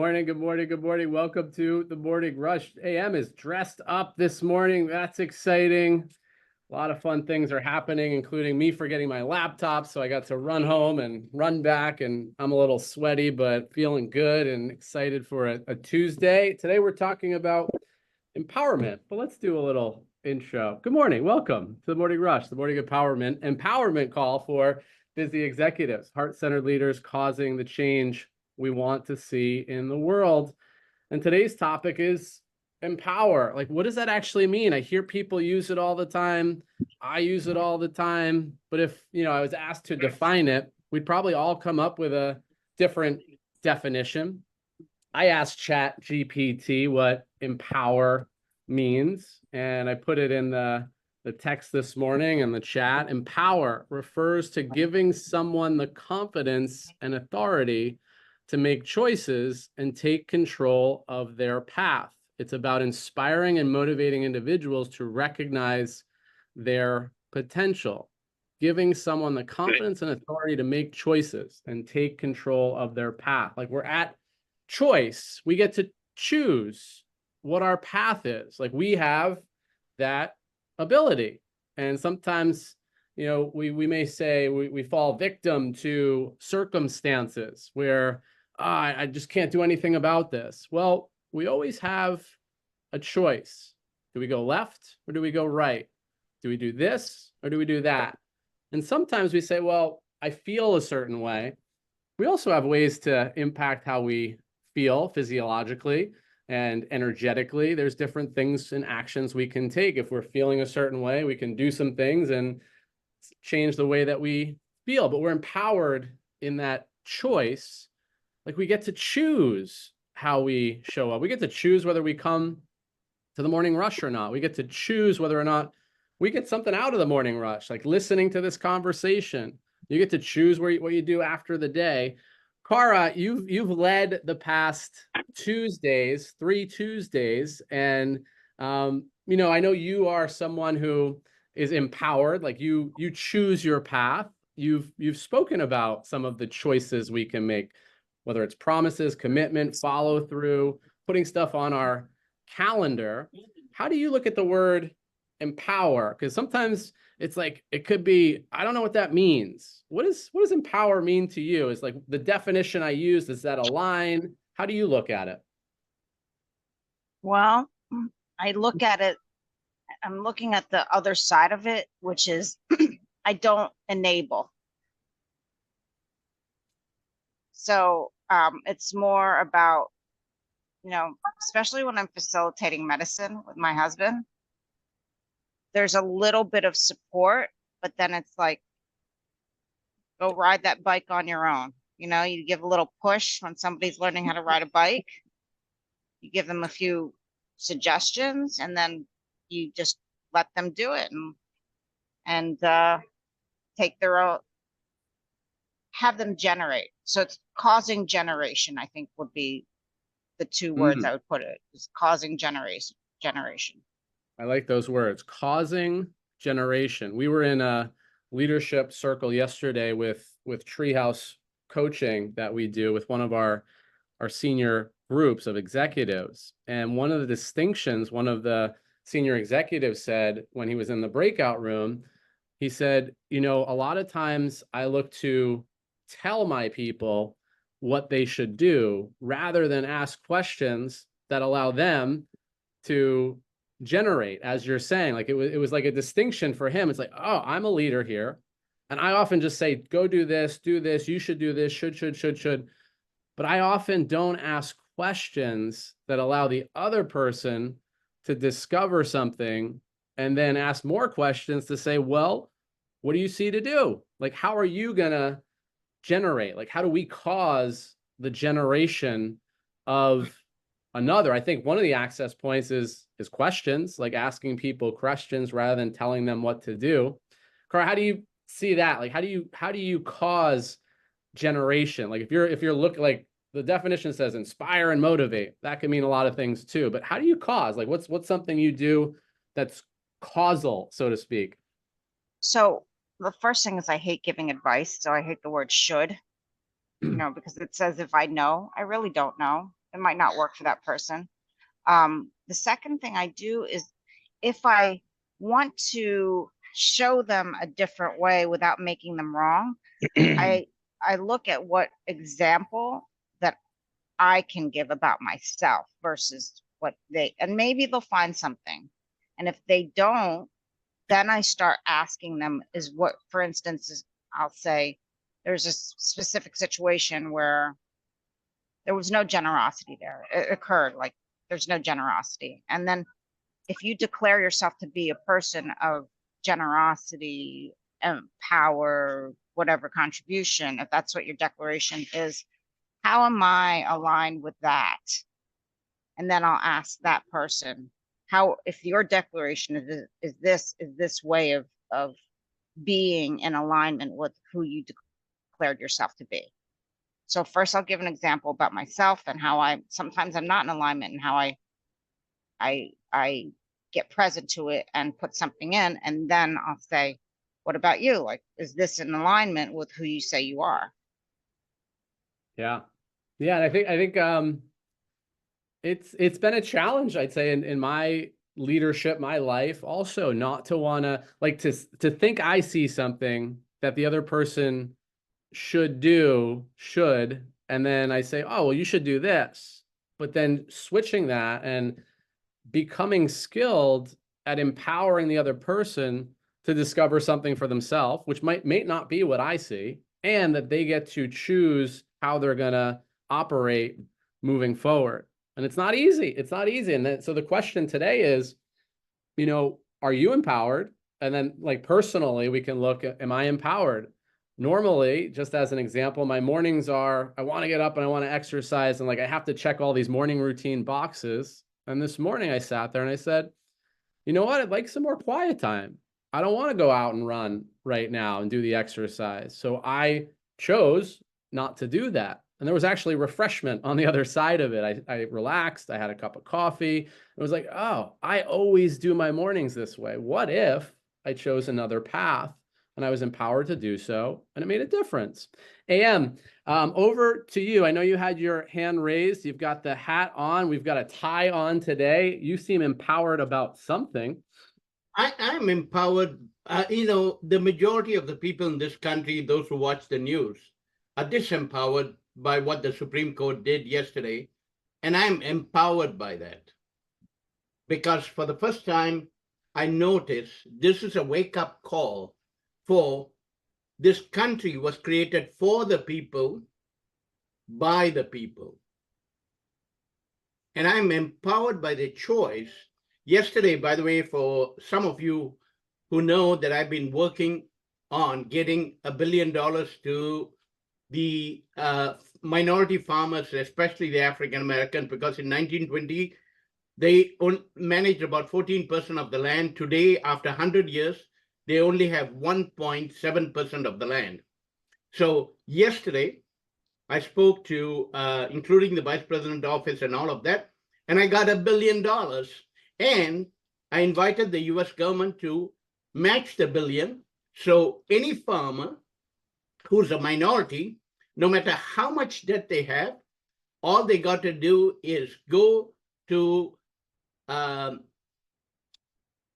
morning. Good morning. Good morning. Welcome to the Morning Rush. AM is dressed up this morning. That's exciting. A lot of fun things are happening, including me forgetting my laptop. So I got to run home and run back, and I'm a little sweaty, but feeling good and excited for a Tuesday. Today we're talking about empowerment, but let's do a little intro. Good morning. Welcome to the Morning Rush, the morning empowerment call for busy executives, heart-centered leaders causing the change we want to see in the world. And today's topic is empower. Like, what does that actually mean? I hear people use it all the time. I use it all the time. But if, I was asked to define it, we'd probably all come up with a different definition. I asked ChatGPT what empower means, and I put it in the text this morning in the chat. Empower refers to giving someone the confidence and authority to make choices and take control of their path. It's about inspiring and motivating individuals to recognize their potential, giving someone the confidence and authority to make choices and take control of their path. Like, we're at choice. We get to choose what our path is. Like, we have that ability. And sometimes, we may say we fall victim to circumstances where I just can't do anything about this. Well, we always have a choice. Do we go left or do we go right? Do we do this or do we do that? And sometimes we say, well, I feel a certain way. We also have ways to impact how we feel physiologically and energetically. There's different things and actions we can take. If we're feeling a certain way, we can do some things and change the way that we feel, but we're empowered in that choice. Like, we get to choose how we show up. We get to choose whether we come to the morning rush or not. We get to choose whether or not we get something out of the morning rush, like listening to this conversation. You get to choose what you do after the day. Cara, you've led the past Tuesdays, 3 Tuesdays, and I know you are someone who is empowered. Like, you choose your path. You've spoken about some of the choices we can make, whether it's promises, commitment, follow through, putting stuff on our calendar. How do you look at the word empower? Because sometimes it's like, it could be, I don't know what that means. What does empower mean to you? Is like the definition I use, does that align? How do you look at it? Well, I look at it, I'm looking at the other side of it, which is I don't enable. So it's more about, especially when I'm facilitating medicine with my husband, there's a little bit of support, but then it's like, go ride that bike on your own. You give a little push when somebody's learning how to ride a bike. You give them a few suggestions, and then you just let them do it and take their own, have them generate. So it's causing generation, I think, would be the two words I would put it, is causing generation. I like those words, causing generation. We were in a leadership circle yesterday with Treehouse Coaching that we do with one of our senior groups of executives. And one of the distinctions, one of the senior executives said when he was in the breakout room, he said, a lot of times I look to tell my people what they should do rather than ask questions that allow them to generate, as you're saying. Like, it was like a distinction for him. It's like, oh, I'm a leader here, and I often just say, go do this, you should do this, should. But I often don't ask questions that allow the other person to discover something and then ask more questions to say, well, what do you see to do? Like, how are you gonna generate? Like, how do we cause the generation of another? I think one of the access points is questions, like asking people questions rather than telling them what to do. Cara, how do you see that? Like, how do you cause generation? Like, if you're looking, like, the definition says inspire and motivate, that can mean a lot of things too, but how do you cause? Like, what's something you do that's causal, so to speak? So the first thing is I hate giving advice. So I hate the word should, because it says if I know, I really don't know. it might not work for that person. The second thing I do is if I want to show them a different way without making them wrong, I look at what example that I can give about myself versus what they, and maybe they'll find something. And if they don't, then I start asking them is what, for instance, is I'll say there's a specific situation where there was no generosity there. It occurred like there's no generosity. And then if you declare yourself to be a person of generosity and power, whatever contribution, if that's what your declaration is, how am I aligned with that? And then I'll ask that person, how, if your declaration is this way of being in alignment with who you declared yourself to be. So first I'll give an example about myself and how sometimes I'm not in alignment and how I get present to it and put something in. And then I'll say, what about you? Like, is this in alignment with who you say you are? Yeah. Yeah. And I think it's been a challenge, I'd say, in my leadership, my life also, not to want to like to think I see something that the other person should, and then I say, oh, well, you should do this. But then switching that and becoming skilled at empowering the other person to discover something for themselves, which may not be what I see, and that they get to choose how they're going to operate moving forward. And it's not easy. It's not easy. And then, so the question today is, are you empowered? And then like personally, we can look at, am I empowered? Normally, just as an example, my mornings are, I want to get up and I want to exercise. And like, I have to check all these morning routine boxes. And this morning I sat there and I said, you know what? I'd like some more quiet time. I don't want to go out and run right now and do the exercise. So I chose not to do that. And there was actually refreshment on the other side of it. I relaxed. I had a cup of coffee. It was like, oh, I always do my mornings this way. What if I chose another path and I was empowered to do so, and it made a difference? AM, over to you. I know you had your hand raised. You've got the hat on. We've got a tie on today. You seem empowered about something. I'm empowered. The majority of the people in this country, those who watch the news, are disempowered by what the Supreme Court did yesterday. And I'm empowered by that. Because for the first time, I notice this is a wake-up call for this country was created for the people, by the people. And I'm empowered by the choice. Yesterday, by the way, for some of you who know that I've been working on getting $1 billion to the minority farmers, especially the African-American, because in 1920, they managed about 14% of the land. Today, after 100 years, they only have 1.7% of the land. So yesterday, I spoke to, including the vice president office and all of that, and I got $1 billion. And I invited the US government to match the $1 billion. So any farmer who's a minority, no matter how much debt they have, all they got to do is go to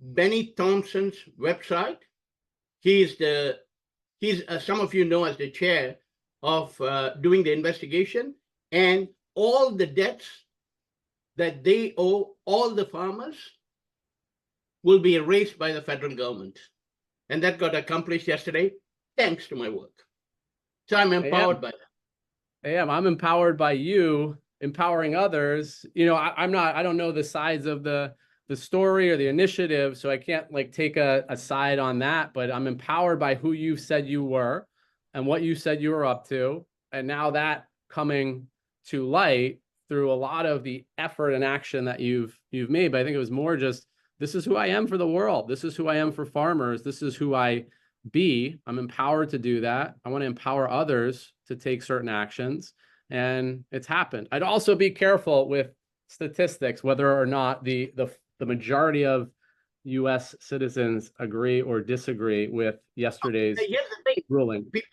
Benny Thompson's website. He's some of you know as the chair of doing the investigation, and all the debts that they owe all the farmers will be erased by the federal government. And that got accomplished yesterday, thanks to my work. So I'm empowered by that. I'm empowered by you empowering others. I don't know the sides of the story or the initiative, so I can't like take a side on that, but I'm empowered by who you said you were and what you said you were up to. And now that coming to light through a lot of the effort and action that you've made. But I think it was more just, this is who I am for the world. This is who I am for farmers. This is who I be. I'm empowered to do that. I want to empower others to take certain actions. And it's happened. I'd also be careful with statistics, whether or not the majority of US citizens agree or disagree with yesterday's ruling.